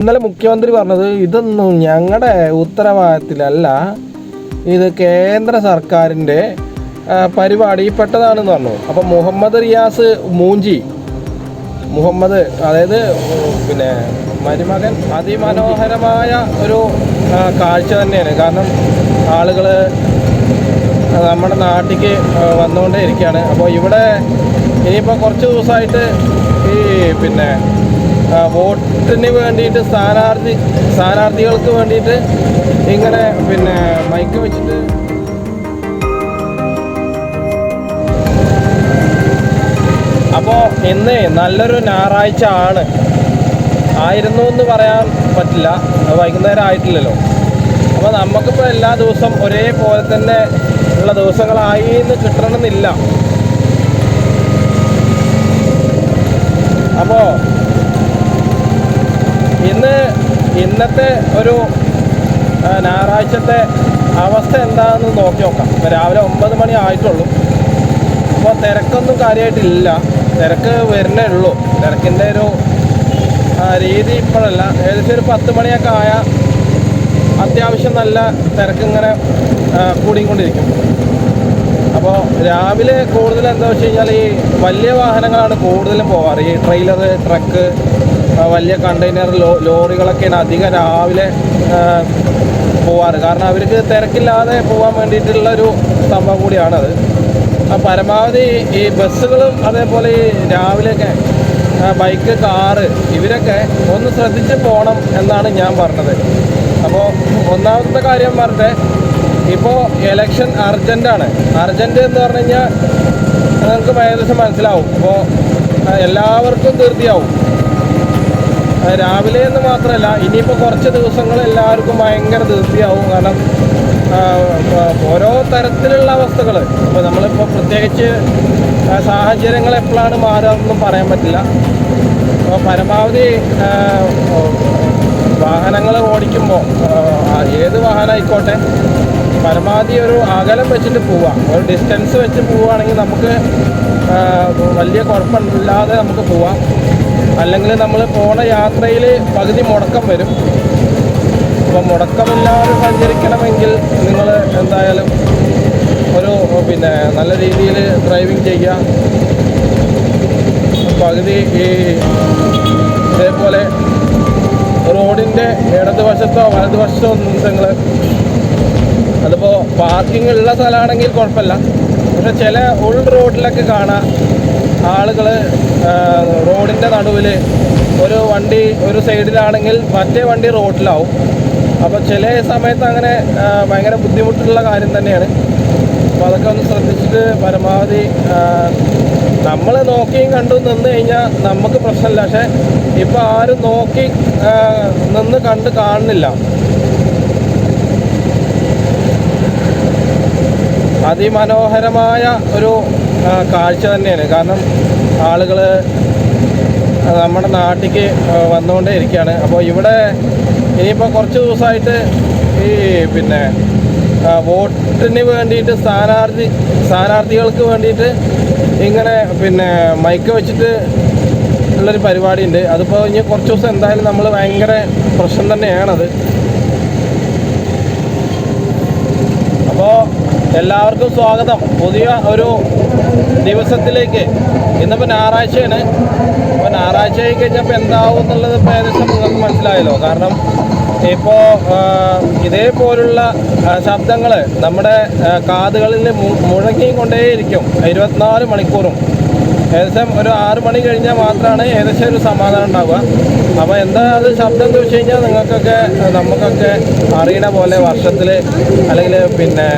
ഇന്നലെ മുഖ്യമന്ത്രി പറഞ്ഞത് ഇതൊന്നും ഞങ്ങളുടെ ഉത്തരവാദിത്തത്തിലല്ല, ഇത് കേന്ദ്ര സർക്കാരിൻ്റെ പരിപാടിയിൽപ്പെട്ടതാണെന്ന് പറഞ്ഞു. അപ്പം മുഹമ്മദ് റിയാസ് മൂഞ്ചി, മുഹമ്മദ് അതായത് പിന്നെ മരുമകൻ അതിമനോഹരമായ ഒരു കാഴ്ച തന്നെയാണ്. കാരണം ആളുകൾ നമ്മുടെ നാട്ടിലേക്ക് വന്നുകൊണ്ടേ ഇരിക്കുകയാണ്. അപ്പോൾ ഇവിടെ ഇനിയിപ്പോൾ കുറച്ച് ദിവസമായിട്ട് ഈ പിന്നെ വോട്ടിന് വേണ്ടിയിട്ട് സ്ഥാനാർത്ഥികൾക്ക് വേണ്ടിയിട്ട് ഇങ്ങനെ പിന്നെ മൈക്ക് വെച്ചിട്ട് അപ്പോൾ ഇന്ന് നല്ലൊരു ഞായറാഴ്ച ആയിരുന്നു എന്ന് പറയാൻ പറ്റില്ല, വൈകുന്നേരം ആയിട്ടില്ലല്ലോ. അപ്പോൾ നമുക്കിപ്പോൾ എല്ലാ ദിവസവും ഒരേപോലെ തന്നെ ഉള്ള ദിവസങ്ങളായി എന്ന് കിട്ടണമെന്നില്ല. അപ്പോൾ ഇന്നത്തെ ഒരു ഞായറാഴ്ചത്തെ അവസ്ഥ എന്താണെന്ന് നോക്കി നോക്കാം. ഇപ്പോൾ രാവിലെ 9 മണി ആയിട്ടുള്ളൂ. അപ്പോൾ തിരക്കൊന്നും കാര്യമായിട്ടില്ല, തിരക്ക് വരുന്നേ ഉള്ളൂ. തിരക്കിൻ്റെ ഒരു രീതി ഇപ്പോഴല്ല, ഏകദേശം ഒരു 10 മണിയൊക്കെ ആയ അത്യാവശ്യം നല്ല തിരക്കിങ്ങനെ കൂടിക്കൊണ്ടിരിക്കും. അപ്പോൾ രാവിലെ കൂടുതൽ എന്താ വെച്ച് കഴിഞ്ഞാൽ ഈ വലിയ വാഹനങ്ങളാണ് കൂടുതലും പോവാറ്. ഈ ട്രെയിലർ, ട്രക്ക്, വലിയ കണ്ടെയ്നർ ലോറികളൊക്കെയാണ് അധികം രാവിലെ പോവാറ്. കാരണം അവർക്ക് തിരക്കില്ലാതെ പോകാൻ വേണ്ടിയിട്ടുള്ളൊരു സംഭവം കൂടിയാണത്. പരമാവധി ഈ ബസ്സുകളും അതേപോലെ ഈ രാവിലെയൊക്കെ ബൈക്ക്, കാറ് ഇവരൊക്കെ ഒന്ന് ശ്രദ്ധിച്ച് പോകണം എന്നാണ് ഞാൻ പറഞ്ഞത്. അപ്പോൾ ഒന്നാമത്തെ കാര്യം പറഞ്ഞേ, ഇപ്പോൾ ഇലക്ഷൻ അർജൻറ്റാണ്. അർജൻറ്റ് എന്ന് പറഞ്ഞു കഴിഞ്ഞാൽ നിങ്ങൾക്ക് ഏകദേശം മനസ്സിലാവും. അപ്പോൾ എല്ലാവർക്കും ധൃതിയാവും. രാവിലെ എന്ന് മാത്രമല്ല, ഇനിയിപ്പോൾ കുറച്ച് ദിവസങ്ങൾ എല്ലാവർക്കും ഭയങ്കര ധൃതിയാവും. കാരണം ഓരോ തരത്തിലുള്ള അവസ്ഥകൾ, ഇപ്പോൾ നമ്മളിപ്പോൾ പ്രത്യേകിച്ച് സാഹചര്യങ്ങൾ എപ്പോഴാണ് മാറുകയെന്നൊന്നും പറയാൻ പറ്റില്ല. അപ്പോൾ പരമാവധി വാഹനങ്ങൾ ഓടിക്കുമ്പോൾ ഏത് വാഹനമായിക്കോട്ടെ പരമാവധി ഒരു അകലം വെച്ചിട്ട് പോവാം. ഒരു ഡിസ്റ്റൻസ് വെച്ച് പോവുകയാണെങ്കിൽ നമുക്ക് വലിയ കുഴപ്പമില്ലാതെ നമുക്ക് പോവാം. അല്ലെങ്കിൽ നമ്മൾ പോണ യാത്രയിൽ പകുതി മുടക്കം വരും. അപ്പോൾ മുടക്കമില്ലാതെ സഞ്ചരിക്കണമെങ്കിൽ നിങ്ങൾ എന്തായാലും ഒരു പിന്നെ നല്ല രീതിയിൽ ഡ്രൈവിംഗ് ചെയ്യുക. പകുതി ഈ ഇതേപോലെ റോഡിൻ്റെ ഇടതുവശത്തോ വലതുവശത്തോ നിങ്ങൾ, അതിപ്പോൾ പാർക്കിംഗ് ഉള്ള സ്ഥലമാണെങ്കിൽ കുഴപ്പമില്ല. പക്ഷെ ചില ഉൾ റോഡിലൊക്കെ കാണാം ആളുകൾ റോഡിൻ്റെ നടുവിൽ ഒരു വണ്ടി ഒരു സൈഡിലാണെങ്കിൽ മറ്റേ വണ്ടി റോഡിലാവും. അപ്പോൾ ചില സമയത്ത് അങ്ങനെ ഭയങ്കര ബുദ്ധിമുട്ടുള്ള കാര്യം തന്നെയാണ്. അപ്പോൾ അതൊക്കെ ഒന്ന് ശ്രദ്ധിച്ചിട്ട് പരമാവധി നമ്മൾ നോക്കിയും കണ്ടു നിന്ന് കഴിഞ്ഞാൽ നമുക്ക് പ്രശ്നമില്ല. പക്ഷേ ഇപ്പോൾ ആരും നോക്കി നിന്ന് കണ്ട് കാണുന്നില്ല. അതിമനോഹരമായ ഒരു കാഴ്ച തന്നെയാണ്. കാരണം ആളുകൾ നമ്മുടെ നാട്ടിലേക്ക് വന്നുകൊണ്ടേ ഇരിക്കുകയാണ്. അപ്പോൾ ഇവിടെ ഇനിയിപ്പോൾ കുറച്ച് ദിവസമായിട്ട് ഈ പിന്നെ വോട്ടിന് വേണ്ടിയിട്ട് സ്ഥാനാർത്ഥികൾക്ക് വേണ്ടിയിട്ട് ഇങ്ങനെ പിന്നെ മൈക്ക് വെച്ചിട്ട് ഉള്ളൊരു പരിപാടിയുണ്ട്. അതിപ്പോൾ ഇനി കുറച്ച് ദിവസം എന്തായാലും നമ്മൾ ഭയങ്കര പ്രശ്നം തന്നെയാണത്. അപ്പോൾ എല്ലാവർക്കും സ്വാഗതം പുതിയ ഒരു ദിവസത്തിലേക്ക്. ഇന്നിപ്പോൾ ഞായറാഴ്ചയാണ്. അപ്പോൾ ഞായറാഴ്ച ആയി കഴിഞ്ഞപ്പോൾ എന്താവും എന്നുള്ളത് ഇപ്പോൾ ഏകദേശം നിങ്ങൾക്ക് മനസ്സിലായല്ലോ. കാരണം ഇപ്പോൾ ഇതേപോലുള്ള ശബ്ദങ്ങൾ നമ്മുടെ കാതുകളിൽ മുഴങ്ങിക്കൊണ്ടേയിരിക്കും 24 മണിക്കൂറും. ഏകദേശം ഒരു 6 മണി കഴിഞ്ഞാൽ മാത്രമാണ് ഏകദേശം ഒരു സമാധാനം ഉണ്ടാവുക. അപ്പോൾ എന്താ അത് ശബ്ദം എന്ന് വെച്ച് കഴിഞ്ഞാൽ നമുക്കൊക്കെ അറിയണ പോലെ വർഷത്തിൽ അല്ലെങ്കിൽ പിന്നെ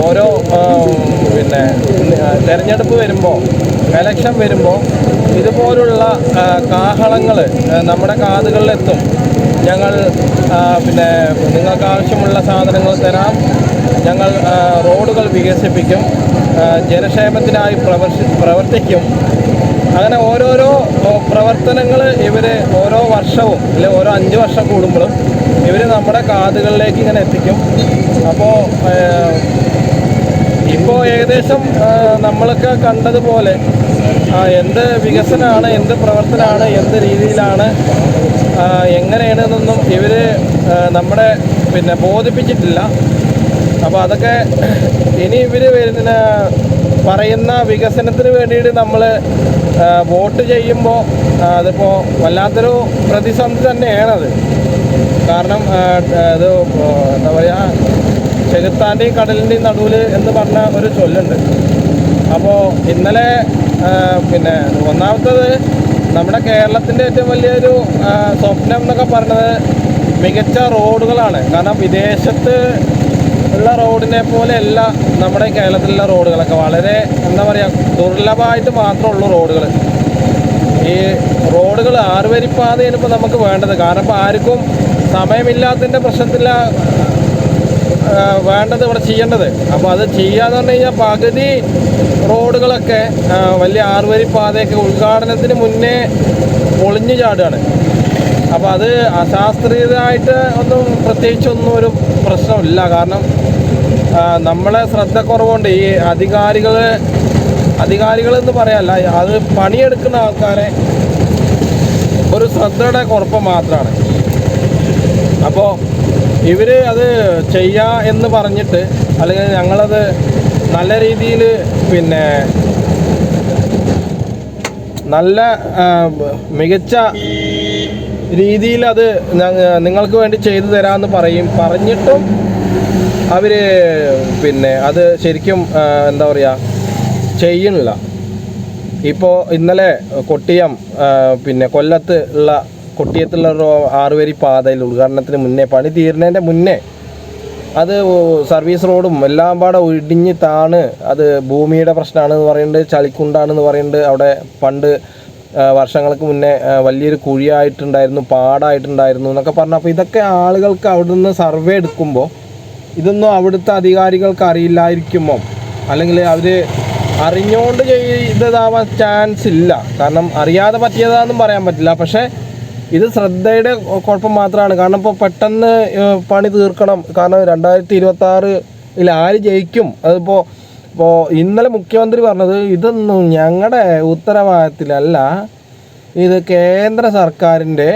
ഓരോ പിന്നെ തിരഞ്ഞെടുപ്പ് വരുമ്പോൾ, എലക്ഷൻ വരുമ്പോൾ ഇതുപോലുള്ള കാഹളങ്ങൾ നമ്മുടെ കാതുകളിലെത്തും. ഞങ്ങൾ പിന്നെ നിങ്ങൾക്ക് ആവശ്യമുള്ള സാധനങ്ങൾ തരാം, ഞങ്ങൾ റോഡുകൾ വികസിപ്പിക്കും, ജനക്ഷേമത്തിനായി പ്രവർത്തിക്കും. അങ്ങനെ ഓരോരോ പ്രവർത്തനങ്ങൾ ഇവർ ഓരോ വർഷവും അല്ലെങ്കിൽ ഓരോ 5 വർഷം കൂടുമ്പോഴും ഇവർ നമ്മുടെ കാതുകളിലേക്ക് ഇങ്ങനെ എത്തിക്കും. അപ്പോൾ ഇപ്പോൾ ഏകദേശം നമ്മളൊക്കെ കണ്ടതുപോലെ എന്ത് വികസനമാണ്, എന്ത് പ്രവർത്തനമാണ്, എന്ത് രീതിയിലാണ് എങ്ങനെയാണെന്നൊന്നും ഇവർ നമ്മുടെ പിന്നെ ബോധിപ്പിച്ചിട്ടില്ല. അപ്പോൾ അതൊക്കെ ഇനി ഇവർ വരുന്ന പറയുന്ന വികസനത്തിന് വേണ്ടിയിട്ട് നമ്മൾ വോട്ട് ചെയ്യുമ്പോൾ അതിപ്പോൾ വല്ലാത്തൊരു പ്രതിസന്ധി തന്നെയാണത്. കാരണം ഇത് എന്താ പറയുക, ചെകുത്താൻ്റെയും കടലിൻ്റെയും നടുവിൽ എന്ന് പറഞ്ഞ ഒരു ചൊല്ലുണ്ട്. അപ്പോൾ ഇന്നലെ പിന്നെ ഒന്നാമത്തത് നമ്മുടെ കേരളത്തിൻ്റെ ഏറ്റവും വലിയൊരു സ്വപ്നം എന്നൊക്കെ പറഞ്ഞത് മികച്ച റോഡുകളാണ്. കാരണം വിദേശത്ത് ഉള്ള റോഡിനെ പോലെയല്ല നമ്മുടെ കേരളത്തിലുള്ള റോഡുകളൊക്കെ. വളരെ എന്താ പറയുക, ദുർലഭമായിട്ട് മാത്രമുള്ളൂ റോഡുകൾ. ഈ റോഡുകൾ 6 വരിപ്പാതയാണ് ഇപ്പോൾ നമുക്ക് വേണ്ടത്. കാരണം ഇപ്പോൾ ആർക്കും സമയമില്ലാത്തതിൻ്റെ പ്രശ്നത്തില്ല വേണ്ടത് ഇവിടെ ചെയ്യേണ്ടത്. അപ്പോൾ അത് ചെയ്യാന്ന് പറഞ്ഞു കഴിഞ്ഞാൽ പകുതി റോഡുകളൊക്കെ വലിയ 6 വരിപ്പാതയൊക്കെ ഉദ്ഘാടനത്തിന് മുന്നേ പൊളിഞ്ഞു ചാടുകയാണ്. അപ്പോൾ അത് അശാസ്ത്രീയമായിട്ട് പ്രത്യേകിച്ചൊന്നും ഒരു പ്രശ്നമില്ല. കാരണം നമ്മളെ ശ്രദ്ധക്കുറവുണ്ട്. ഈ അധികാരികളെന്ന് പറയാനല്ല, അത് പണിയെടുക്കുന്ന ആൾക്കാരെ ഒരു ശ്രദ്ധയുടെ കുറവ് മാത്രമാണ്. അപ്പോൾ ഇവർ അത് ചെയ്യാ എന്ന് പറഞ്ഞിട്ട്, അല്ലെങ്കിൽ ഞങ്ങളത് നല്ല രീതിയിൽ പിന്നെ നല്ല മികച്ച രീതിയിൽ അത് നിങ്ങൾക്ക് വേണ്ടി ചെയ്തു തരാമെന്ന് പറഞ്ഞിട്ടും അവർ പിന്നെ അത് ശരിക്കും എന്താ പറയുക ചെയ്യണില്ല. ഇപ്പോൾ ഇന്നലെ കൊട്ടിയം പിന്നെ കൊല്ലത്ത് ഉള്ള കൊട്ടിയത്തുള്ള 6 വരി പാതയിൽ ഉദ്ഘാടനത്തിന് മുന്നേ, പണി തീരുന്നതിൻ്റെ മുന്നേ അത് സർവീസ് റോഡും എല്ലാം പാടെ ഇടിഞ്ഞ് താണ്. അത് ഭൂമിയുടെ പ്രശ്നമാണെന്ന് പറയുന്നുണ്ട്, ചളിക്കുണ്ടാണെന്ന് പറയുന്നുണ്ട്. അവിടെ പണ്ട് വർഷങ്ങൾക്ക് മുന്നേ വലിയൊരു കുഴിയായിട്ടുണ്ടായിരുന്നു, പാടായിട്ടുണ്ടായിരുന്നു എന്നൊക്കെ പറഞ്ഞു. അപ്പോൾ ഇതൊക്കെ ആളുകൾക്ക് അവിടുന്ന് സർവേ എടുക്കുമ്പോൾ ഇതൊന്നും അവിടുത്തെ അധികാരികൾക്ക് അറിയില്ലായിരിക്കുമോ, അല്ലെങ്കിൽ അവർ അറിഞ്ഞുകൊണ്ട് ചെയ്തതാവാൻ ചാൻസ് ഇല്ല. കാരണം അറിയാതെ പറ്റിയതാണെന്നും പറയാൻ പറ്റില്ല. പക്ഷേ ഇത് ശ്രദ്ധയുടെ കുഴപ്പം മാത്രമാണ്. കാരണം ഇപ്പോൾ പെട്ടെന്ന് പണി തീർക്കണം. കാരണം 2026 ആര് ജയിക്കും? അതിപ്പോൾ ഇന്നലെ മുഖ്യമന്ത്രി പറഞ്ഞത് ഇതൊന്നും ഞങ്ങളുടെ ഉത്തരവാദിത്തത്തിലല്ല, ഇത് കേന്ദ്ര സർക്കാരിൻ്റെ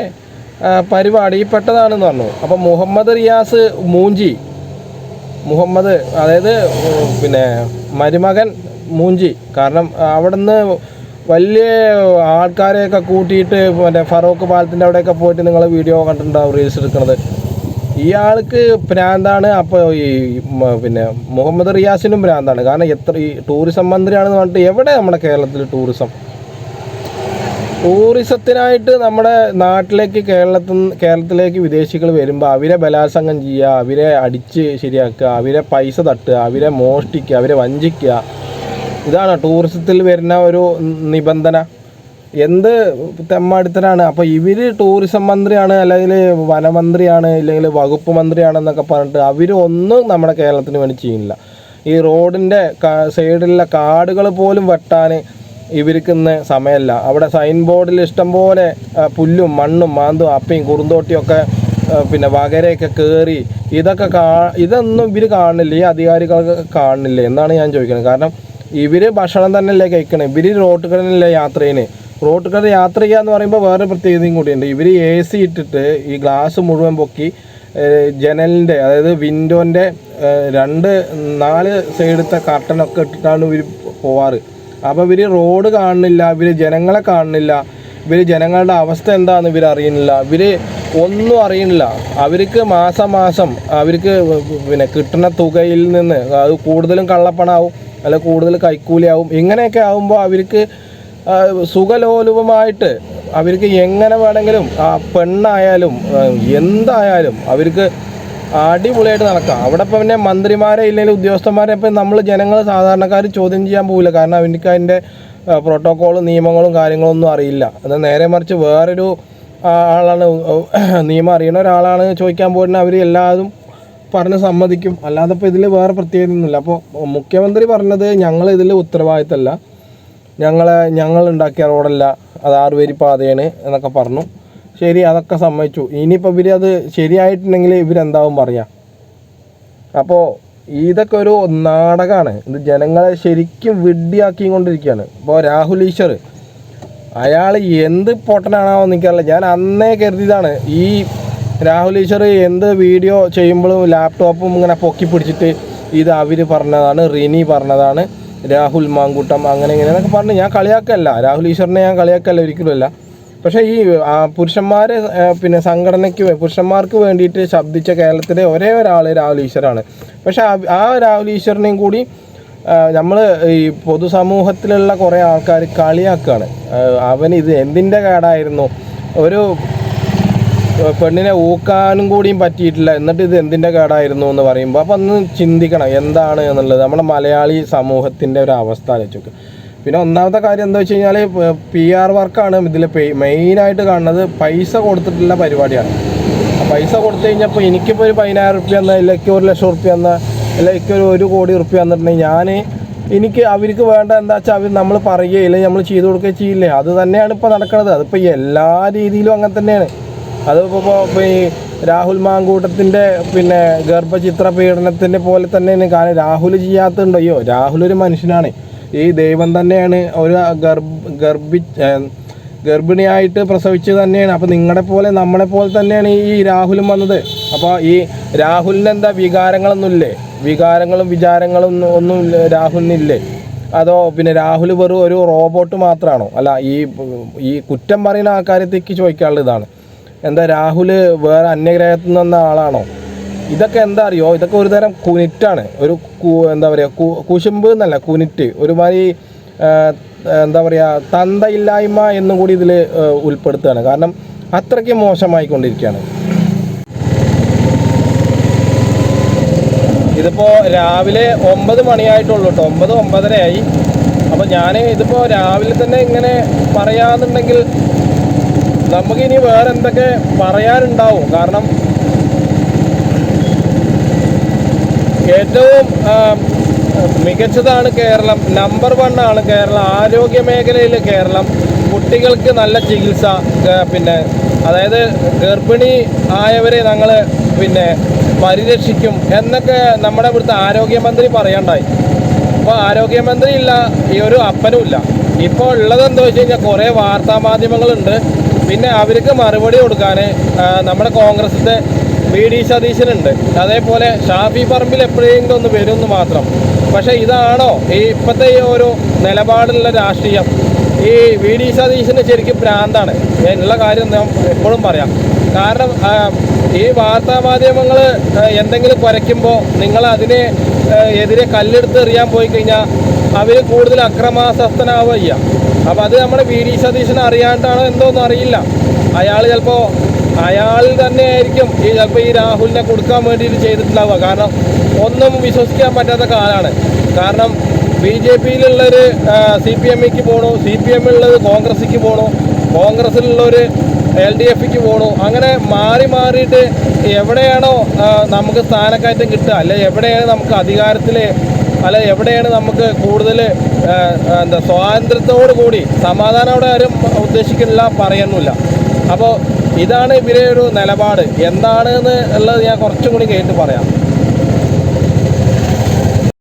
പരിപാടിയിൽപ്പെട്ടതാണെന്ന് പറഞ്ഞു. അപ്പോൾ മുഹമ്മദ് റിയാസ് മൂഞ്ചി, അതായത് പിന്നെ മരുമകൻ മൂഞ്ചി. കാരണം അവിടുന്ന് വലിയ ആൾക്കാരെയൊക്കെ കൂട്ടിയിട്ട് മറ്റേ ഫറൂഖ് പാലത്തിൻ്റെ അവിടെയൊക്കെ പോയിട്ട് നിങ്ങൾ വീഡിയോ കണ്ടിട്ടുണ്ടാവും, റീൽസ് എടുക്കുന്നത്. ഇയാൾക്ക് ഭ്രാന്താണ്. അപ്പോൾ ഈ പിന്നെ മുഹമ്മദ് റിയാസിനും ഭ്രാന്താണ്. കാരണം ഈ ടൂറിസം മന്ത്രിയാണെന്ന് പറഞ്ഞിട്ട് എവിടെ നമ്മുടെ കേരളത്തിൽ ടൂറിസത്തിനായിട്ട് നമ്മുടെ നാട്ടിലേക്ക് കേരളത്തിലേക്ക് വിദേശികൾ വരുമ്പോൾ അവരെ ബലാത്സംഗം ചെയ്യുക, അവരെ അടിച്ച് ശരിയാക്കുക, അവരെ പൈസ തട്ടുക, അവരെ മോഷ്ടിക്കുക, അവരെ വഞ്ചിക്കുക, ഇതാണ് ടൂറിസത്തിൽ വരുന്ന ഒരു നിബന്ധന. എന്ത് തെമ്മാടിത്തരാണ്. അപ്പോൾ ഇവർ ടൂറിസം മന്ത്രിയാണ്, അല്ലെങ്കിൽ വനമന്ത്രിയാണ്, ഇല്ലെങ്കിൽ വകുപ്പ് മന്ത്രിയാണെന്നൊക്കെ പറഞ്ഞിട്ട് അവരൊന്നും നമ്മുടെ കേരളത്തിന് വേണ്ടി ചെയ്യുന്നില്ല. ഈ റോഡിൻ്റെ സൈഡിലുള്ള കാടുകൾ പോലും വെട്ടാൻ ഇവർക്കിന്ന് സമയമല്ല. അവിടെ സൈൻ ബോർഡിൽ ഇഷ്ടംപോലെ പുല്ലും മണ്ണും മാന്തും അപ്പയും കുറുന്തോട്ടിയൊക്കെ പിന്നെ വകരയൊക്കെ കയറി ഇതൊന്നും ഇവർ കാണുന്നില്ല, ഈ അധികാരികൾക്ക് കാണുന്നില്ല എന്നാണ് ഞാൻ ചോദിക്കുന്നത്. കാരണം ഇവർ ഭക്ഷണം തന്നെയല്ലേ കഴിക്കണം, ഇവർ റോട്ടുകളിലല്ലേ യാത്ര ചെയ്യുന്നത്. റോട്ടുകളിൽ യാത്ര ചെയ്യുക എന്ന് പറയുമ്പോൾ വേറെ പ്രത്യേകതയും കൂടിയുണ്ട്. ഇവർ AC ഇട്ടിട്ട് ഈ ഗ്ലാസ് മുഴുവൻ പൊക്കി ജനലിൻ്റെ, അതായത് വിൻഡോൻ്റെ 2-4 സൈഡത്തെ കർട്ടനൊക്കെ ഇട്ടിട്ടാണ് ഇവർ പോവാറ്. അപ്പോൾ ഇവർ റോഡ് കാണുന്നില്ല, ഇവർ ജനങ്ങളെ കാണുന്നില്ല, ഇവർ ജനങ്ങളുടെ അവസ്ഥ എന്താണെന്ന് ഇവർ അറിയുന്നില്ല, ഇവർ ഒന്നും അറിയുന്നില്ല. അവർക്ക് മാസം അവർക്ക് പിന്നെ കിട്ടുന്ന തുകയിൽ നിന്ന് അത് കൂടുതലും കള്ളപ്പണമാവും, അല്ല കൂടുതൽ കൈക്കൂലിയാവും. ഇങ്ങനെയൊക്കെ ആകുമ്പോൾ അവർക്ക് സുഖലോലുപമായിട്ട് അവർക്ക് എങ്ങനെ വേണമെങ്കിലും പെണ്ണായാലും എന്തായാലും അവർക്ക് അടിപൊളിയായിട്ട് നടക്കാം. അവിടെ ഇപ്പം പിന്നെ മന്ത്രിമാരെ ഇല്ലെങ്കിൽ ഉദ്യോഗസ്ഥന്മാരെ ഇപ്പം നമ്മൾ ജനങ്ങൾ സാധാരണക്കാർ ചോദ്യം ചെയ്യാൻ പോകില്ല. കാരണം അവർക്ക് അതിൻ്റെ പ്രോട്ടോക്കോളും നിയമങ്ങളും കാര്യങ്ങളൊന്നും അറിയില്ല. എന്നാൽ നേരെ മറിച്ച് വേറൊരു ആളാണ്, നിയമം അറിയുന്ന ഒരാളാണ് ചോദിക്കാൻ പോയിരുന്ന അവർ എല്ലാതും പറഞ്ഞ് സമ്മതിക്കും. അല്ലാതെ ഇപ്പോൾ ഇതിൽ വേറെ പ്രത്യേകതയൊന്നുമില്ല. അപ്പോൾ മുഖ്യമന്ത്രി പറഞ്ഞത് ഞങ്ങൾ ഇതിൽ ഉത്തരവാദിത്തമല്ല, ഞങ്ങൾ ഉണ്ടാക്കിയ റോഡല്ല, അത് 6 വരി പാതയാണ് എന്നൊക്കെ പറഞ്ഞു. ശരി, അതൊക്കെ സമ്മതിച്ചു. ഇനിയിപ്പോൾ ഇവരത് ശരിയായിട്ടുണ്ടെങ്കിൽ ഇവരെന്താവും പറയാം. അപ്പോൾ ഇതൊക്കെ ഒരു നാടകമാണ്. ഇത് ജനങ്ങളെ ശരിക്കും വിഡ്ഢിയാക്കിക്കൊണ്ടിരിക്കുകയാണ്. ഇപ്പോൾ രാഹുൽ ഈശ്വർ അയാൾ എന്ത് പൊട്ടനാണോ എനിക്കറിയില്ല. ഞാൻ അന്നേ കരുതിയതാണ് ഈ രാഹുൽ ഈശ്വർ എന്ത് വീഡിയോ ചെയ്യുമ്പോഴും ലാപ്ടോപ്പും ഇങ്ങനെ പൊക്കി പിടിച്ചിട്ട് ഇത് അവർ പറഞ്ഞതാണ്, റിനി പറഞ്ഞതാണ്, രാഹുൽ മാങ്കൂട്ടം അങ്ങനെ ഇങ്ങനെ എന്നൊക്കെ പറഞ്ഞ് ഞാൻ കളിയാക്കല്ല, രാഹുൽ ഈശ്വറിനെ ഞാൻ കളിയാക്കല്ല ഒരിക്കലുമല്ല. പക്ഷേ ഈ പുരുഷന്മാർ പിന്നെ സംഘടനയ്ക്ക് പുരുഷന്മാർക്ക് വേണ്ടിയിട്ട് ശബ്ദിച്ച കേരളത്തിലെ ഒരേ ഒരാൾ രാഹുൽ ഈശ്വറാണ്. പക്ഷേ ആ രാഹുൽ ഈശ്വറിനെയും കൂടി നമ്മൾ ഈ പൊതുസമൂഹത്തിലുള്ള കുറേ ആൾക്കാർ കളിയാക്കുകയാണ്. അവൻ ഇത് എന്തിൻ്റെ കേടായിരുന്നു, ഒരു പെണ്ണിനെ ഊക്കാനും കൂടിയും പറ്റിയിട്ടില്ല, എന്നിട്ട് ഇത് എന്തിൻ്റെ കേടായിരുന്നു എന്ന് പറയുമ്പോൾ അപ്പോൾ ഒന്ന് ചിന്തിക്കണം എന്താണ് എന്നുള്ളത്. നമ്മുടെ മലയാളി സമൂഹത്തിൻ്റെ ഒരു അവസ്ഥ ആലോചിച്ച്. പിന്നെ ഒന്നാമത്തെ കാര്യം എന്താ വെച്ച് കഴിഞ്ഞാൽ PR വർക്കാണ് ഇതിൽ മെയിനായിട്ട് കാണുന്നത്. പൈസ കൊടുത്തിട്ടുള്ള പരിപാടിയാണ്. പൈസ കൊടുത്തു കഴിഞ്ഞപ്പോൾ എനിക്കിപ്പോൾ ഒരു 10,000 റുപ്യ എന്നാൽ ഇല്ലെങ്കിൽ 1,00,000 റുപ്യ എന്നാൽ അല്ലെങ്കിൽ ഒരു 1 കോടി റുപ്യ എന്നിട്ടുണ്ടെങ്കിൽ എനിക്ക് അവർക്ക് വേണ്ട എന്താ വെച്ചാൽ അവർ നമ്മൾ പറയുകയില്ല, നമ്മൾ ചെയ്തു കൊടുക്കുകയും ചെയ്യില്ലേ. അത് തന്നെയാണ് ഇപ്പോൾ നടക്കുന്നത്. അതിപ്പോൾ എല്ലാ രീതിയിലും അങ്ങനെ തന്നെയാണ്. അതിപ്പോൾ ഈ രാഹുൽ മാങ്കൂട്ടത്തിൻ്റെ പിന്നെ ഗർഭചിത്ര പീഡനത്തിൻ്റെ പോലെ തന്നെയാണ്. കാരണം രാഹുൽ ചെയ്യാത്തതുണ്ടോ? അയ്യോ, രാഹുൽ ഒരു മനുഷ്യനാണ്. ഈ ദൈവം തന്നെയാണ് ഒരു ഗർഭിണിയായിട്ട് പ്രസവിച്ച് തന്നെയാണ്. അപ്പോൾ നിങ്ങളെ പോലെ നമ്മളെ പോലെ തന്നെയാണ് ഈ രാഹുലും വന്നത്. അപ്പോൾ ഈ രാഹുലിന് എന്താ വികാരങ്ങളൊന്നുമില്ലേ? വികാരങ്ങളും വിചാരങ്ങളും ഒന്നും രാഹുലിനില്ലേ? അതോ പിന്നെ രാഹുൽ വെറും ഒരു റോബോട്ട് മാത്രമാണോ? അല്ല, ഈ കുറ്റം പറയുന്ന ആൾക്കാരത്തേക്ക് ചോദിക്കാനുള്ള ഇതാണ്, എന്താ രാഹുൽ വേറെ അന്യഗ്രഹത്തിൽ നിന്ന് വന്ന ആളാണോ? ഇതൊക്കെ എന്താ അറിയോ, ഇതൊക്കെ ഒരു തരം കുനിറ്റാണ്. ഒരു എന്താ പറയുക, കുശുമ്പ് എന്നല്ല, കുനിറ്റ്. ഒരുമാതിരി എന്താ പറയുക, തന്തയില്ലായ്മ എന്നും കൂടി ഇതിൽ ഉൾപ്പെടുത്തുകയാണ്. കാരണം അത്രയ്ക്ക് മോശമായിക്കൊണ്ടിരിക്കുകയാണ്. ഇതിപ്പോൾ രാവിലെ 9 മണിയായിട്ടുള്ളൂ കേട്ടോ, 9-9:30 ആയി. അപ്പോൾ ഞാൻ ഇതിപ്പോൾ രാവിലെ തന്നെ ഇങ്ങനെ പറയാന്നുണ്ടെങ്കിൽ നമുക്കിനി വേറെ എന്തൊക്കെ പറയാനുണ്ടാവും. കാരണം ഏറ്റവും മികച്ചതാണ് കേരളം, നമ്പർ 1 ആണ് കേരളം. ആരോഗ്യ മേഖലയിൽ കേരളം, കുട്ടികൾക്ക് നല്ല ചികിത്സ, പിന്നെ അതായത് ഗർഭിണി ആയവരെ ഞങ്ങൾ പിന്നെ പരിരക്ഷിക്കും എന്നൊക്കെ നമ്മുടെ ഇവിടുത്തെ ആരോഗ്യമന്ത്രി പറയണ്ടായി. അപ്പോൾ ആരോഗ്യമന്ത്രി ഇല്ല, ഈ ഒരു അപ്പനും ഇല്ല. ഇപ്പോൾ ഉള്ളതെന്താ വെച്ച് കഴിഞ്ഞാൽ കുറേ വാർത്താമാധ്യമങ്ങളുണ്ട്. പിന്നെ അവർക്ക് മറുപടി കൊടുക്കാൻ നമ്മുടെ കോൺഗ്രസിൻ്റെ VD സതീശനുണ്ട്. അതേപോലെ ഷാഫി പറമ്പിൽ എപ്പോഴെങ്കിലും ഒന്ന് വരുമെന്ന് മാത്രം. പക്ഷേ ഇതാണോ ഈ ഇപ്പോഴത്തെ ഈ ഒരു നിലപാടുള്ള രാഷ്ട്രീയം? ഈ VD സതീശന് ശരിക്കും ഭ്രാന്താണ് എന്നുള്ള കാര്യം ഞാൻ എപ്പോഴും പറയാം. കാരണം ഈ വാർത്താമാധ്യമങ്ങൾ എന്തെങ്കിലും കുരയ്ക്കുമ്പോൾ നിങ്ങൾ അതിനെ എതിരെ കല്ലെടുത്ത് എറിയാൻ പോയി കഴിഞ്ഞാൽ അവർ കൂടുതൽ അക്രമാസക്തനാവുക. അപ്പോൾ അത് നമ്മുടെ VD സതീശന് അറിയാണ്ടാണോ എന്തോന്നും അറിയില്ല. അയാൾ ചിലപ്പോൾ അയാൾ തന്നെ ആയിരിക്കും ചിലപ്പോൾ ഈ രാഹുലിനെ കൊടുക്കാൻ വേണ്ടിയിട്ട് ചെയ്തിട്ടുണ്ടാവുക. കാരണം ഒന്നും വിശ്വസിക്കാൻ പറ്റാത്ത കാലമാണ്. കാരണം BJPയിലുള്ളൊരു CPMക്ക് പോകണു, CPMലുള്ളത് കോൺഗ്രസ്സിക്ക് പോകണു, കോൺഗ്രസ്സിലുള്ളവർ LDFക്ക് പോകണു. അങ്ങനെ മാറിയിട്ട് എവിടെയാണോ നമുക്ക് സ്ഥാനക്കയറ്റം കിട്ടുക, അല്ലെ എവിടെയാണ് നമുക്ക് അധികാരത്തിൽ, അല്ല എവിടെയാണ് നമുക്ക് കൂടുതൽ എന്താ സ്വാതന്ത്ര്യത്തോടു കൂടി, സമാധാനത്തോടെ ആരും ഉദ്ദേശിക്കുന്നില്ല, പറയുന്നില്ല. അപ്പോൾ ഇതാണ് ഇവരെ ഒരു നിലപാട്. എന്താണെന്ന് ഉള്ളത് ഞാൻ കുറച്ചും കൂടി കേട്ട് പറയാം.